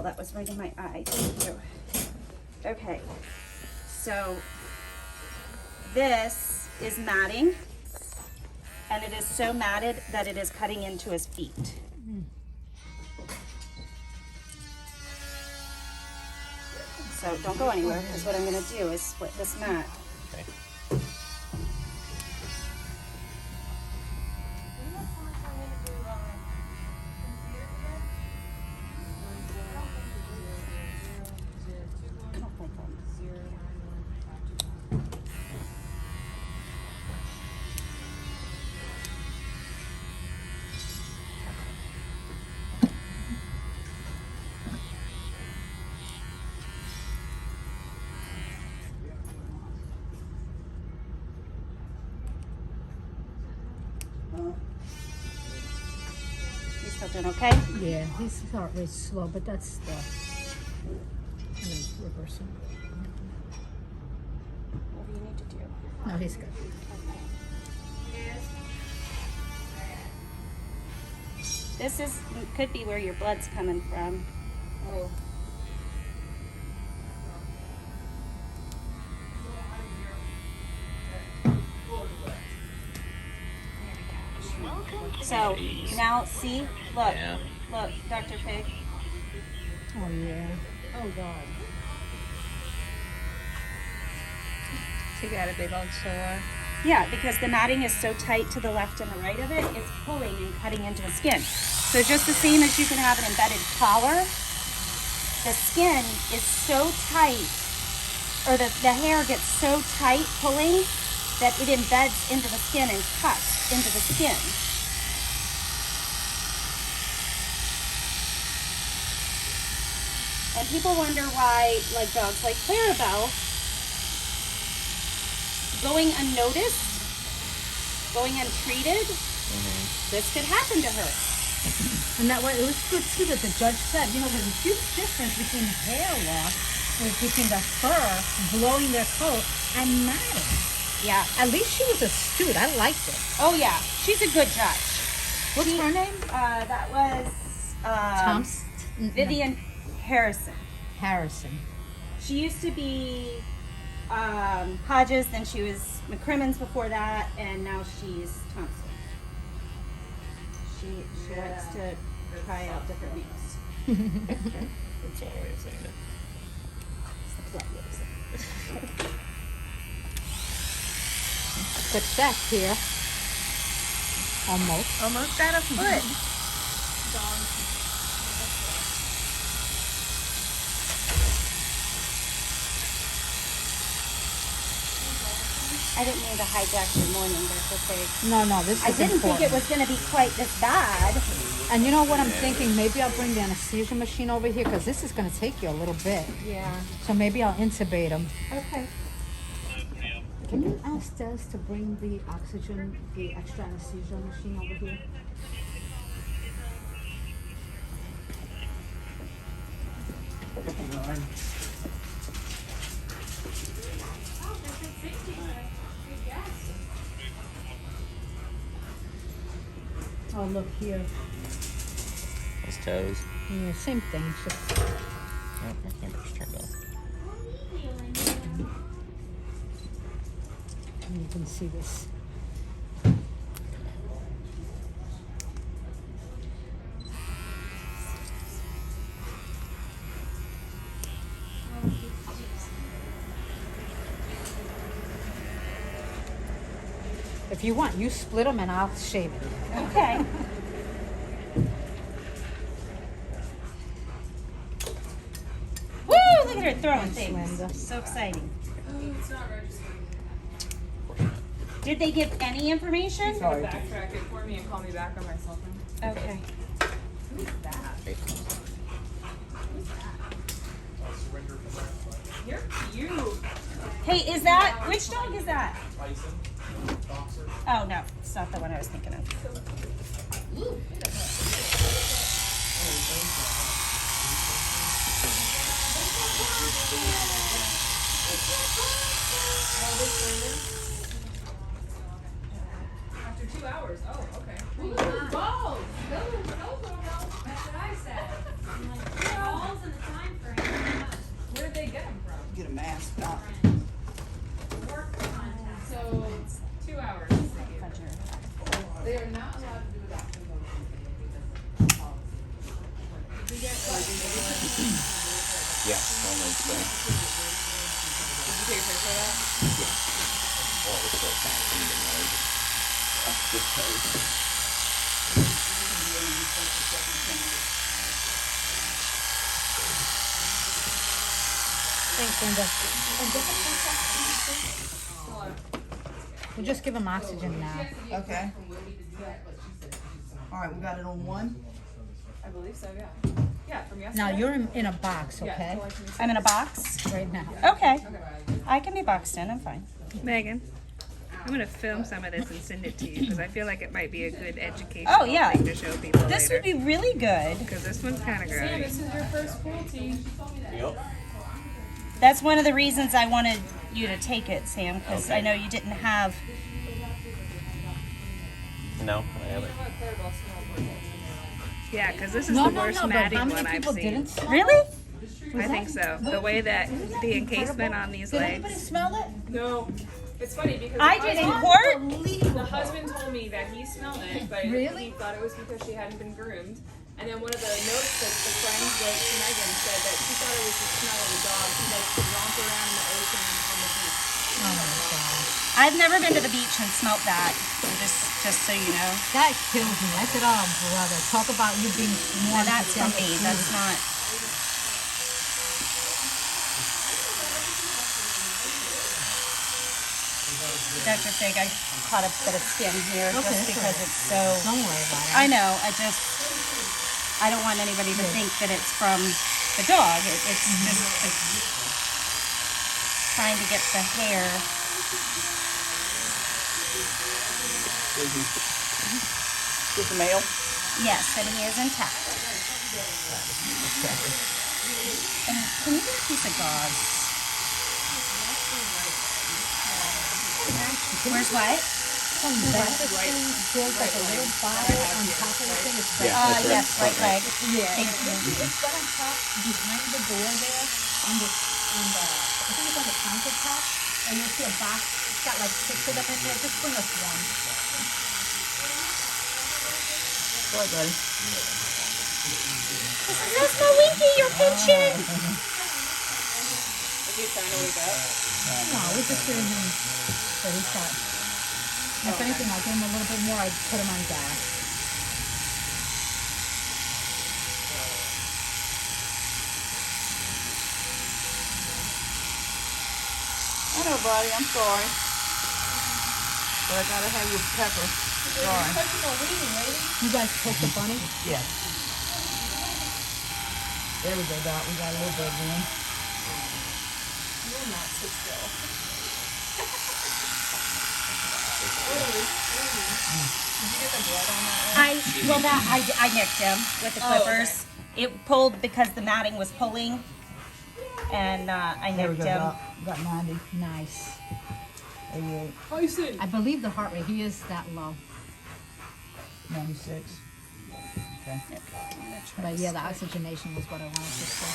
That was right in my eye. Thank you. Okay, so this is matting, and it is so matted that it is cutting into his feet. So don't go anywhere, because what I'm going to do is split this mat. Okay. You still doing okay? Yeah, his heart rate's slow, but that's the reversing. What do you need to do? No, he's good. This is could be where your blood's coming from. Oh. So now see, look, Yeah. look, Dr. Pig. Oh yeah. Oh God. He got a big old sore. Yeah, because the matting is so tight to the left and the right of it, it's pulling and cutting into the skin. So just the same as you can have an embedded collar, the skin is so tight, or the hair gets so tight pulling that it embeds into the skin and cuts into the skin. And people wonder why, like dogs like Clarabelle, going unnoticed, going untreated, this could happen to her. And that way, it was good too that the judge said, you know, there's a huge difference between hair loss, between the fur blowing their coat, and matting. Yeah. At least she was astute. I liked it. Oh yeah, she's a good judge. What's her name? That was Thompson. Vivian Harrison. Harrison. She used to be Hodges, then she was McCrimmon's before that, and now she's Thompson. She likes to try out different names. That's the only way of saying it. Good set here. Almost. Almost got a foot. I didn't mean to hijack your morning, Dr. Pig. No, this is I didn't think it important. was going to be quite this bad. And you know what I'm thinking? Maybe I'll bring the anesthesia machine over here because this is going to take you a little bit. Yeah. So maybe I'll intubate him. Okay. Can you ask Des to bring the oxygen, the extra anesthesia machine over here? Oh, look here. His toes. Yeah, same thing. It's just Oh, my camera's turned off. you can see this. If you want, you split them and I'll shave it. Okay. Woo! Look at her throwing things. Linda. So exciting. Oh, it's not registered. Did they give any information? Backtrack it for me and call me back on my cell phone. Okay. Who's that? You're cute. Hey, is that, which dog is that? Oh, no, it's not the one I was thinking of. After 2 hours. Oh, okay. Ooh, balls. Those are balls. That's what I said. I'm like, balls and Yes, on Wednesday. Did you take a picture of that? Yes. Well, it was still attached anyway. Just toes. Thanks, Linda. We'll just give him oxygen now. Okay. All right, we got it on one. I believe so, yeah. Yeah, from yesterday. Now you're in a box, Yeah, okay? so like, can you- I'm in a box. Right now. Okay. I can be boxed in. I'm fine. Megan, I'm gonna film some of this and send it to you because I feel like it might be a good educational yeah. thing to show people This would later. be really good. Because this one's kind of Sam, gross. this is your first cruelty. Yep. That's one of the reasons I wanted you to take it, Sam, because Okay. I know you didn't have. No, I haven't. Yeah, because this is No, the no, worst no, but matting how one many I've people seen. didn't smell Really? I think so. The way that the encasement on these Did anybody legs. smell it? No. It's funny because I the did in husband- court. The Unbelievable. husband told me that he smelled it, but Really? he thought it was because she hadn't been groomed. And then one of the notes that the friends wrote to Megan said that she thought it was the smell of the dog. She likes to romp around in the ocean and on the beach. Oh my god. I've never been to the beach and smelt that. Just so you know. That kills me. I said, oh brother, talk about you being Now sworn. that's for me. That's not. Dr. Fig, I caught a bit of skin here Okay, just that's because all right. it's so. Don't worry about it. I know. I don't want anybody to think that it's from the dog. It's just trying to get the hair. Get the mail. Yes, and he is intact. And can you get a piece of gauze? Where's what? From that thing, there's like a little bottle on top of the thing. It's Yeah, that's right. Yes, right leg. Yeah, Thank you. it's got on top behind the door there, on the, I think it's on the countertop, and you'll see a box. It's got like 6 of them in there. Just bring us one. Go ahead, buddy. That's my Winky, you're pinching. Is he trying to wake up? No, we're just giving him what he's got. If anything, I'll give him a little bit more. I'd put him on gas. I know, buddy. I'm sorry. But I gotta have your pepper. Sorry. You guys poke the bunny? Yeah. There we go, Doc. We got a little bit of room. You will not sit still. I nicked him with the clippers. It pulled because the matting was pulling, and I There we nicked go, him. Doc. We got 90. Nice. 88. Tyson! I believe the heart rate, he is that low. 96. Okay. But yeah, the oxygenation was what I wanted to say.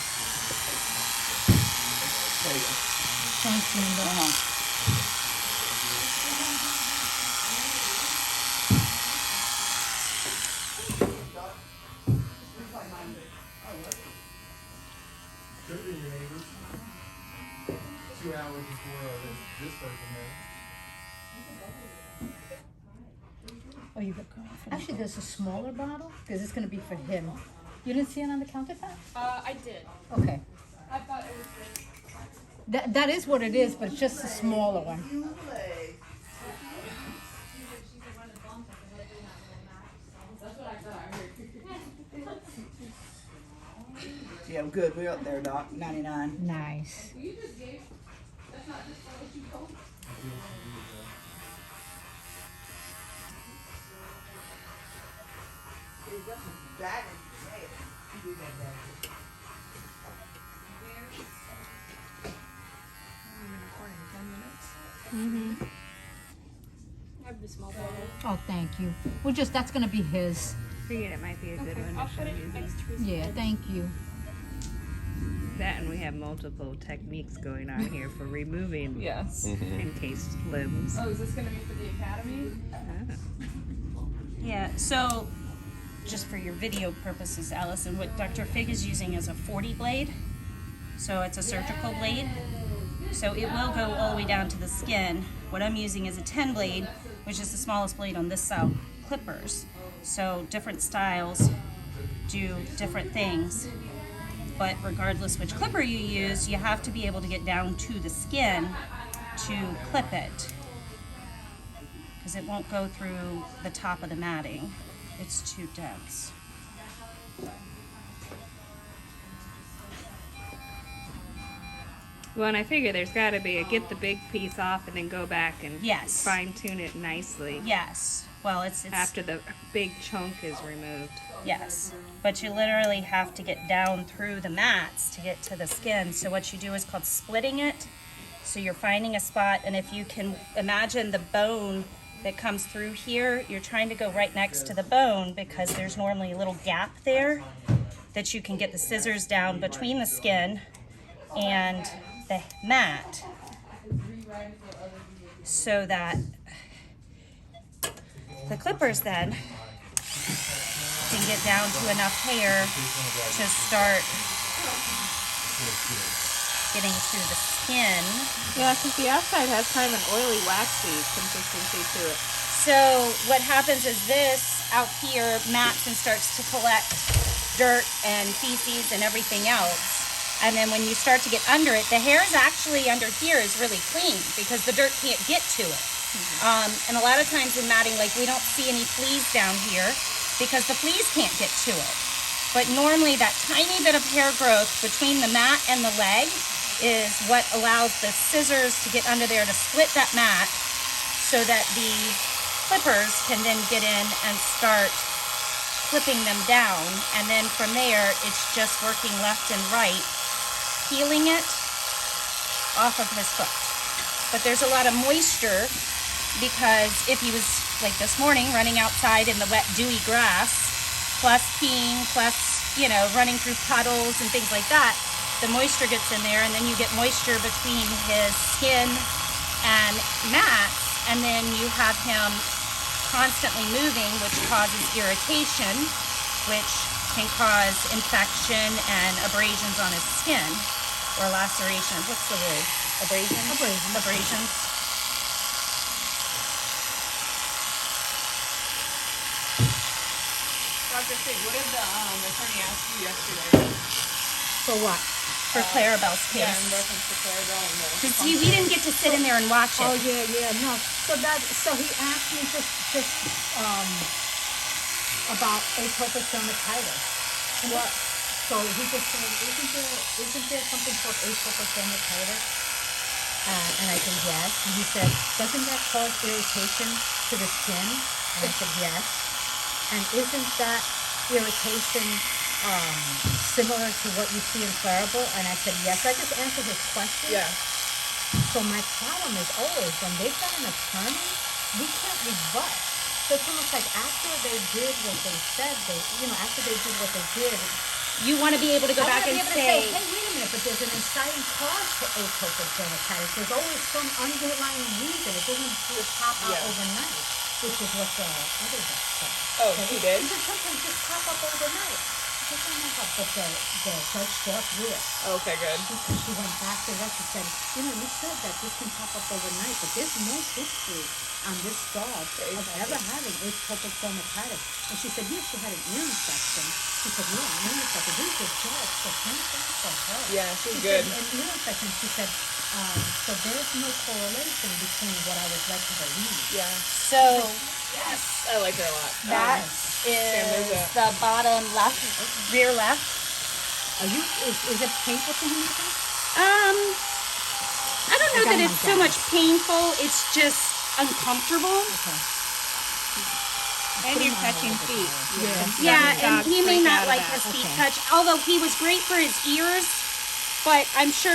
There you go. Thanks, Linda. Could have been your neighbors. 2 hours before this person Oh, you got Actually, there's a smaller bottle because it's going to be for him. You didn't see it on the countertop? I did. Okay. I thought it was That is what it is, but it's just a smaller one. Yeah, good. We're up there, Doc. 99. Nice. I have the small bottle. Oh, thank you. Well, just that's going to be his. Figured it might be a good one I'll to put show it you. next to his Yeah, thank you. That and we have multiple techniques going on here for removing Yes. encased limbs. Oh, is this gonna be for the academy? Ah. Yeah. So just for your video purposes, Allison, what Dr. Fig is using is a 40 blade. So it's a surgical blade. So it will go all the way down to the skin. What I'm using is a 10 blade, which is the smallest blade on this style clippers. So different styles do different things. But regardless which clipper you use, you have to be able to get down to the skin to clip it, because it won't go through the top of the matting. It's too dense. Well, and I figure there's got to be a get the big piece off and then go back and Yes. fine tune it nicely Yes. Well, it's after the big chunk is removed. yes. But you literally have to get down through the mats to get to the skin. So what you do is called splitting it. So you're finding a spot, and if you can imagine the bone that comes through here, you're trying to go right next to the bone because there's normally a little gap there that you can get the scissors down between the skin and the mat so that the clippers then can get down to enough hair to start getting through the skin. Yeah, since the outside has kind of an oily, waxy consistency to it. So what happens is this out here mats and starts to collect dirt and feces and everything else. And then when you start to get under it, the hair is actually under here is really clean because the dirt can't get to it. And a lot of times in matting, like we don't see any fleas down here because the fleas can't get to it. But normally that tiny bit of hair growth between the mat and the leg is what allows the scissors to get under there to split that mat so that the clippers can then get in and start clipping them down. And then from there, it's just working left and right, peeling it off of his foot. But there's a lot of moisture because if he was, like this morning, running outside in the wet, dewy grass, plus peeing, plus, you know, running through puddles and things like that, the moisture gets in there, and then you get moisture between his skin and mats, and then you have him constantly moving, which causes irritation, which can cause infection and abrasions on his skin, or lacerations. What's the word? Abrasions? Abrasions. Dr. Fig, what did the attorney ask you yesterday? For what? For Clarabelle's Yeah, case. in reference to Clarabelle and the Because we didn't get to sit in there and watch it. Oh yeah, no. So he asked me just about atopic dermatitis. What? So he just said, isn't there something called atopic dermatitis? And I said yes. And he said, doesn't that cause irritation to the skin? And I said yes. And isn't that irritation similar to what you see in Clarabelle? And I said yes. I just answered his question. Yeah. So my problem is always when they've got an attorney, we can't rebut. So it's almost like after they did what they said, after they did what they did, You want to be able to go I back want to and be able to say, say, hey, wait a minute, but there's an inciting cause to atopic dermatitis. There's always some underlying reason. It doesn't just pop out overnight, which is what the other doc said. Oh, he did? He said sometimes just pop up overnight. I don't know how, but the judge saw through it. Okay, good. She went back to us and said, you said that this can pop up overnight, but there's no history on this dog of ever having atopic dermatitis. And she said, yes, she had an ear infection. She said, yeah, an ear infection. Who's this dog? So thank God for her. Yeah, she's She good. said, an ear infection. She said, so there's no correlation between what I was led to believe. Yeah. so Yes. I like her a lot. that there's is the bottom left, rear left. Is it painful to him? I don't know that it's so much painful, it's just uncomfortable. And you're touching feet. Yeah, and Dogs he may freak not out like about his it. feet touched, although he was great for his ears. But I'm sure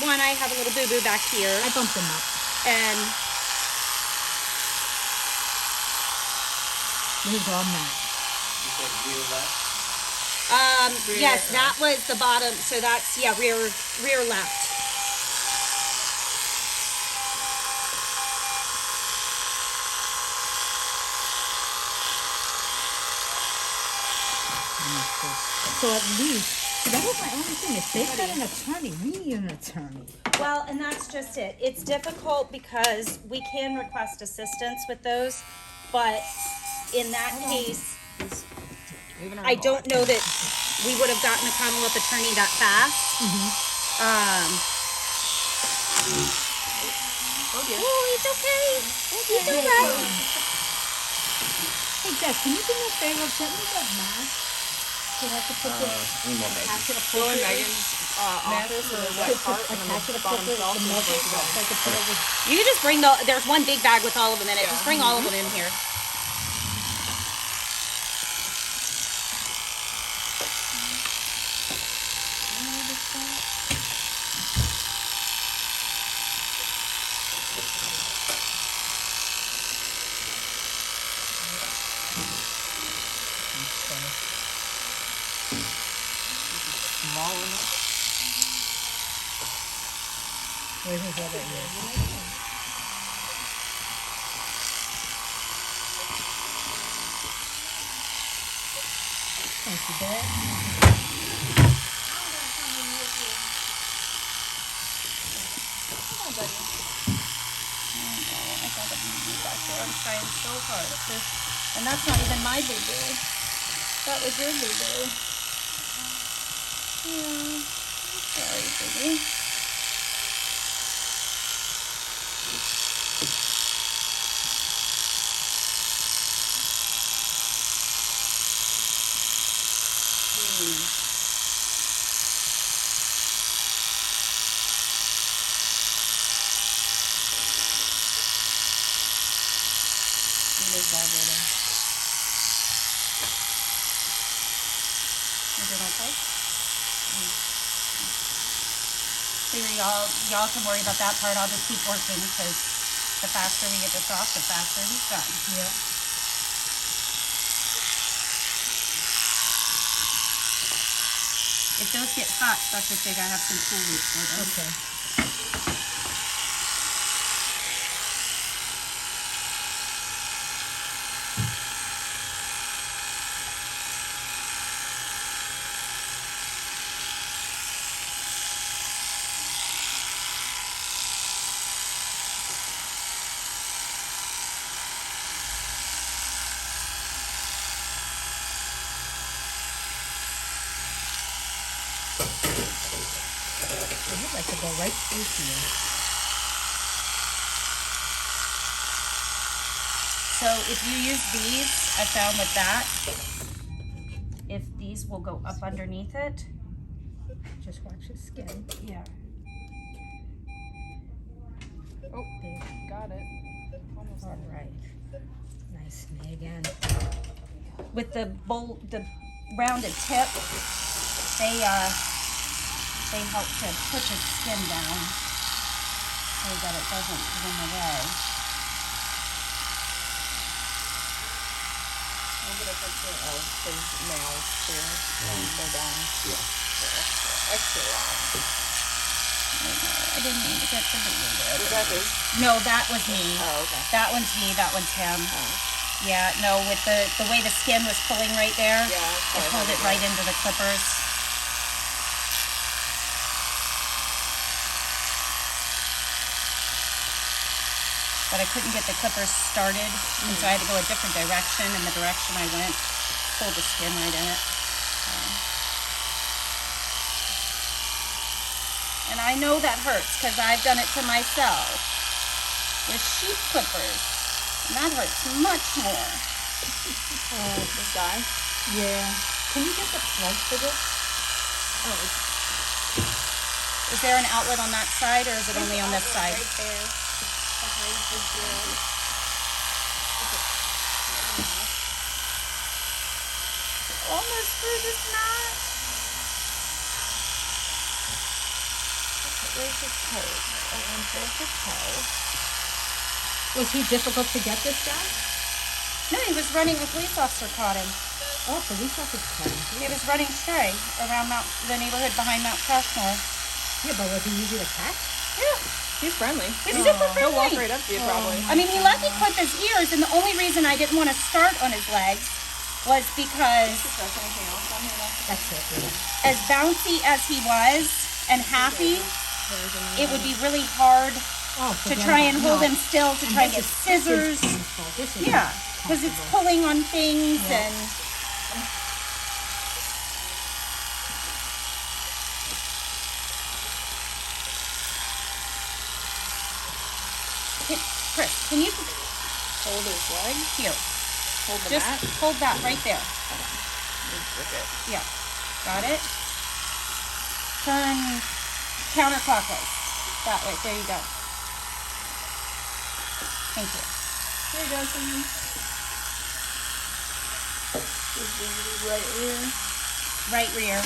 I have a little boo-boo back here, I bumped him up. and He's all mad. You said rear left? yes, that was the bottom. So that's rear left. So at least, that was my only thing. If they've got an attorney, we need an attorney. Well, and that's just it. It's difficult because we can request assistance with those, but in that case, I don't know that we would have gotten a Commonwealth attorney that fast. Oh, it's okay. It's okay. Hey, Jess, can you do me a favor? Get me that mask. So I have to put this, attach it Go in appropriately. Megan's office with a wet cart and Attach it then bottom appropriately. shelf. The measure, so I can put over. You can just bring there's one big bag with all of them in it. Just bring all of them in here. Where's his other ear? Thank you, Dad. I'm trying so hard. And that's not even my boo-boo. That was your boo-boo. Yeah. Sorry, baby. Y'all can worry about that part. I'll just keep working because the faster we get this off, the faster he's done. Yeah. If those get hot, Dr. Fig, I have some cool roots for them. Okay. I'd like to go right through here. So if you use these, I found with that, if these will go up underneath it. Just watch his skin. Yeah. Oh, got it. Almost All right. Nice, Megan. With the rounded tip, they help to push its skin down so that it doesn't run away. I'll get a picture of his nails here. They're done. Yeah. Extra long. I didn't mean to get the Is that his? No, that was me. Oh, okay. That one's me, that one's him. Yeah, no, with the way the skin was pulling right there, Yeah. it pulled it right into the clippers. But I couldn't get the clippers started, and so I had to go a different direction, and the direction I went pulled the skin right in it. And I know that hurts, because I've done it to myself with sheep clippers, and that hurts much more. This guy? Yeah. Can you get the plug for this? Oh, it's Is there an outlet on that side, or is it only on this side? right there. Behind his ear. Almost through this knot. Where's his toe? Where's his toe? Was he difficult to get this guy? No, he was running. A police officer caught him. Oh, police officer caught him. He was running stray around the neighborhood behind Mount Cashmore. Yeah, but was he easy to catch? Yeah, He's friendly. he's super He'll walk friendly. right up to you probably. I mean, he let me clip his ears, and the only reason I didn't want to start on his legs was because That's it, yeah. as bouncy as he was and happy, it would be really hard Oh, to forget try about and it. hold No. him still to try and get This is scissors. painful. This is Yeah, because it's comfortable. pulling on things Yeah. and Chris, can you Hold his leg. here? Hold the Just mat. hold that right there. Okay. Yeah, got it. Turn counterclockwise. That way. There you go. Thank you. There you go, Simon. Just bring it right here. Right rear.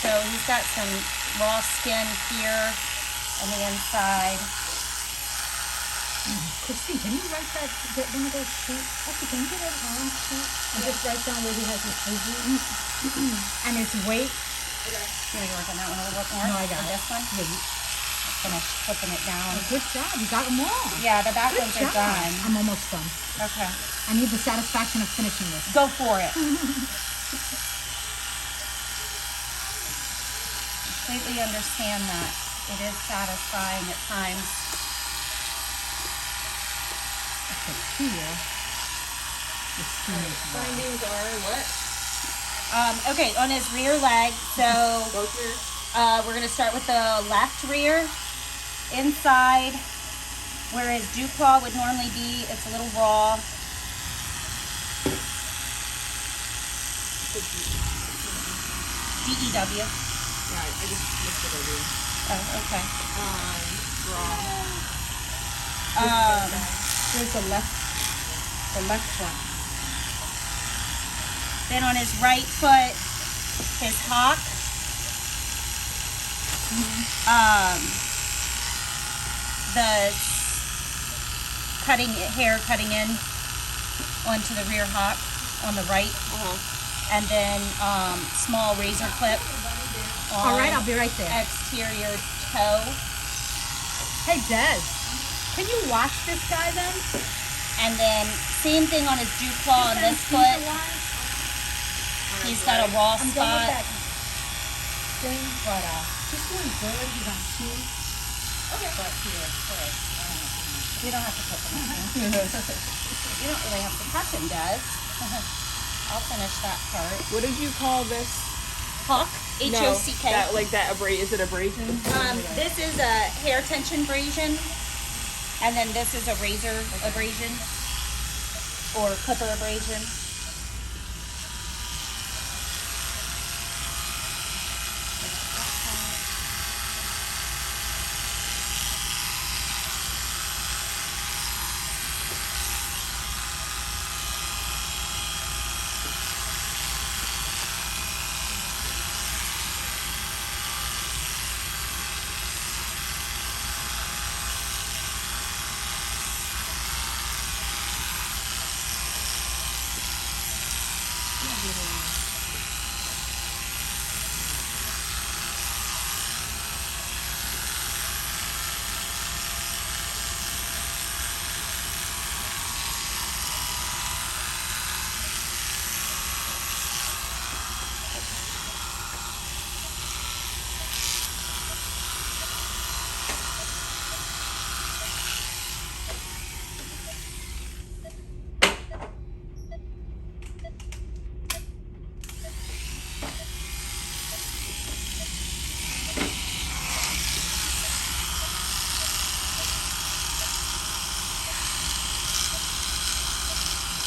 So he's got some raw skin here on the inside. Christine, can you write that, get one of those sheets? Actually, can you get an orange sheet and just write down where he has his injury and his weight? You want to work on that one a little bit more? No, I got Or it. this one? Yeah, Finish flipping it down. good job. You got them all. Yeah, the back Good ones are job. done. I'm almost done. Okay. I need the satisfaction of finishing this. Go for it. Completely understand that. It is satisfying at times. Okay, here. The skin is raw. Findings are what? Okay, on his rear leg, so Both your we're gonna start with the left rear. Inside, where his dew claw would normally be, it's a little raw. DEW. Yeah, I just mixed it over. Oh, okay. Raw. Here's the left front. Then on his right foot, his hock. The hair cutting in onto the rear hock on the right. And then small razor clip on All right, I'll be right there. exterior toe. Hey, Des, can you watch this guy then? And then same thing on his dew claw on this foot. He's got a raw I'm done with spot. that thing, but he's doing good. He's on two. Okay. But here, first. You don't have to put them on. You don't really have to touch him, Des. I'll finish that part. What did you call this? Hock, No, H-O-C-K. that like that is it abrasion? This is a hair tension abrasion, and then this is a razor abrasion or clipper abrasion.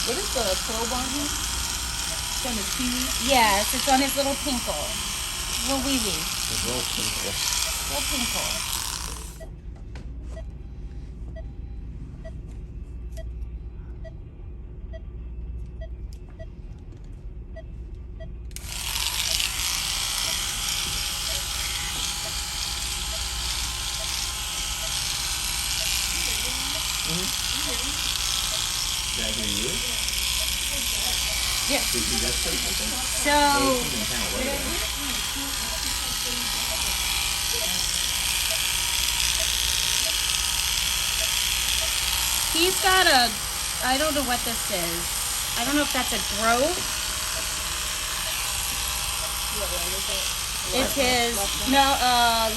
What is the probe on him? It's on his TV. Yes, it's on his little pinkle. Little wee wee. It's real simple. Little pinkle. Did I hear you? Yeah. Did you just say something? So He's in town. Wait a minute. he's got a, I don't know what this is. I don't know if that's a growth. It's his,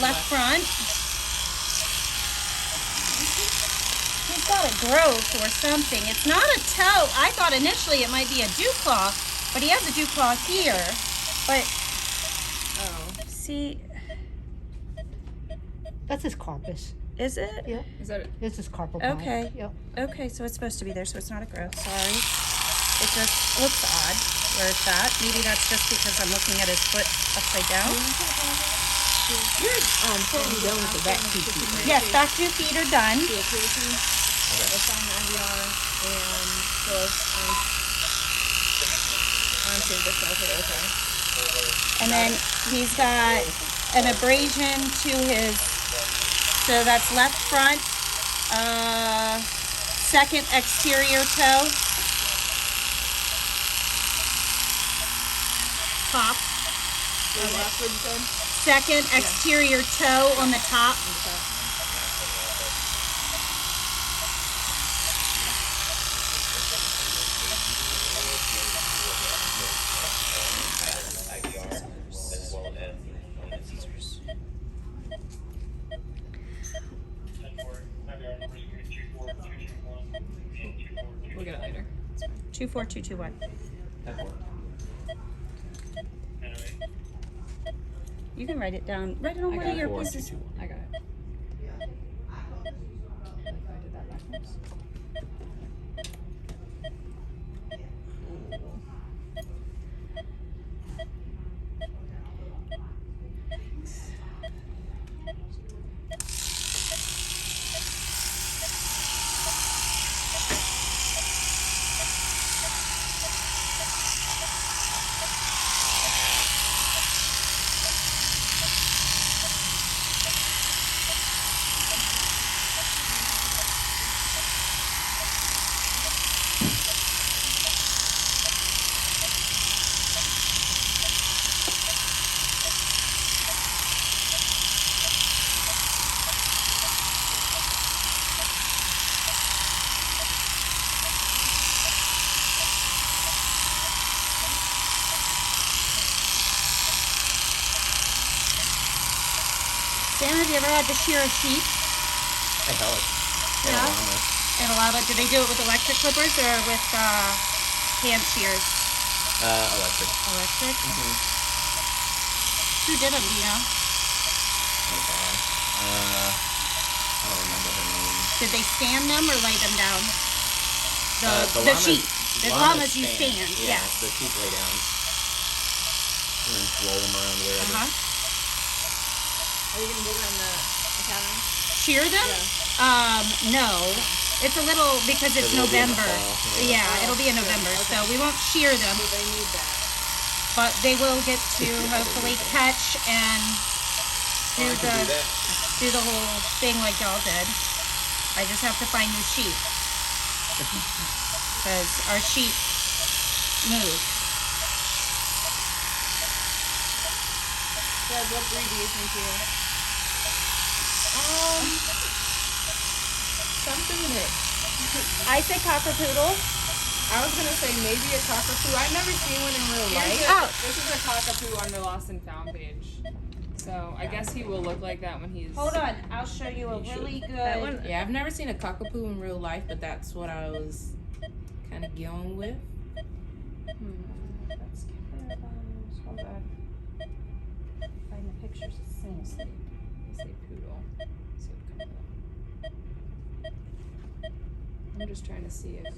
left front. He's got a growth or something. It's not a toe. I thought initially it might be a dew claw, but he has a dew claw here. But, see, That's his carpus. is it? Yep. Is that it? This is carpal tunnel. Okay. Yep. Okay, so it's supposed to be there, so it's not a growth. Sorry. It just looks odd where it's at. Maybe that's just because I'm looking at his foot upside down. You're totally done with the back 2 feet, right? Yes, back 2 feet are done. The occasion. Let's sign the IVR and Phyllis on St. Christopher. Okay. And then he's got an abrasion to his, so that's left front, second exterior toe, top, Left, what you said? second exterior toe on the top. We'll get it later. 24221. You can write it down. Write it on one of your pieces. I got it. I did that backwards. Sam, have you ever had to shear a sheep? I help. Yeah. Llama. And a lot of, do they do it with electric clippers or with hand shears? Electric. Electric? Mm-hmm. Who did them, do you know? Oh god. I don't remember her name. Did they stand them or lay them down? The llamas- sheep. The llamas you stand, Yeah, yes. the sheep lay down. And then roll them around wherever. Uh-huh. Are you gonna do it in the academy? Shear them? No. It's a little, because it's It will be in the November. fall, Yeah, yeah. it'll be in November, so we won't shear them, So they need that. but they will get to hopefully catch and do I can do that. do the whole thing like y'all did. I just have to find new sheep. Because our sheep move. Dad, what breed do you think you are? Something that I say cockapoodle. I was gonna say maybe a cockapoo. I've never seen one in real life. Oh. This is a cockapoo on the Lost and Found page. So I guess he will look like that when he's. Hold on, I'll show you a really That good. one, Yeah, I've never seen a cockapoo in real life, but that's what I was kind of going with. Let's compare those. Hold on. Find the pictures of things. Say poodle. See what comes up. I'm just trying to see if.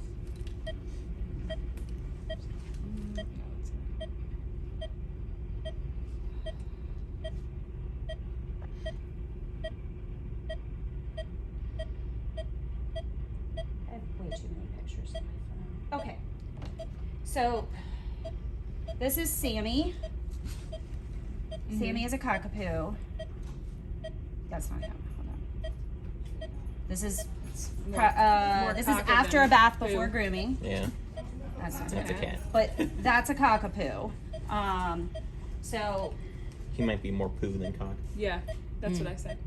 No, it's not. I have way too many pictures on my phone. Okay. So, this is Sammy. Sammy is a cockapoo. That's not him. Hold on. This is more This is cocker after than a bath poo. before grooming. Yeah, That's not that's a bad. cat. But that's a cockapoo. So, He might be more poo than cock. Yeah, that's what I said.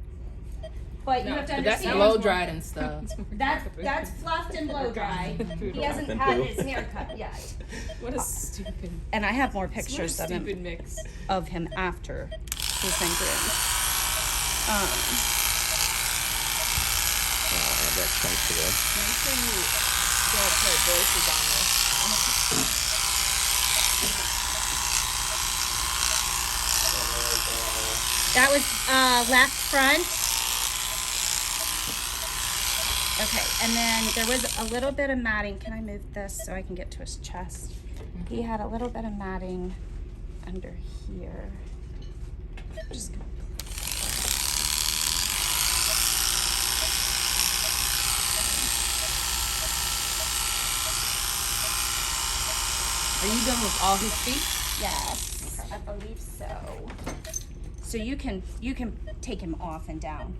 but you No, have to But that's understand. blow dried and stuff. That's fluffed and blow dry. He hasn't and had poo. his hair cut yet. What a stupid, And I have more what a pictures of stupid him mix. after he's been groomed. I'll add that chunk to the. Make sure you don't put voices on this. That was left front. Okay, and then there was a little bit of matting. Can I move this so I can get to his chest? He had a little bit of matting under here. Just gonna- Are you done with all his feet? Yes, I believe so. So you can take him off and down.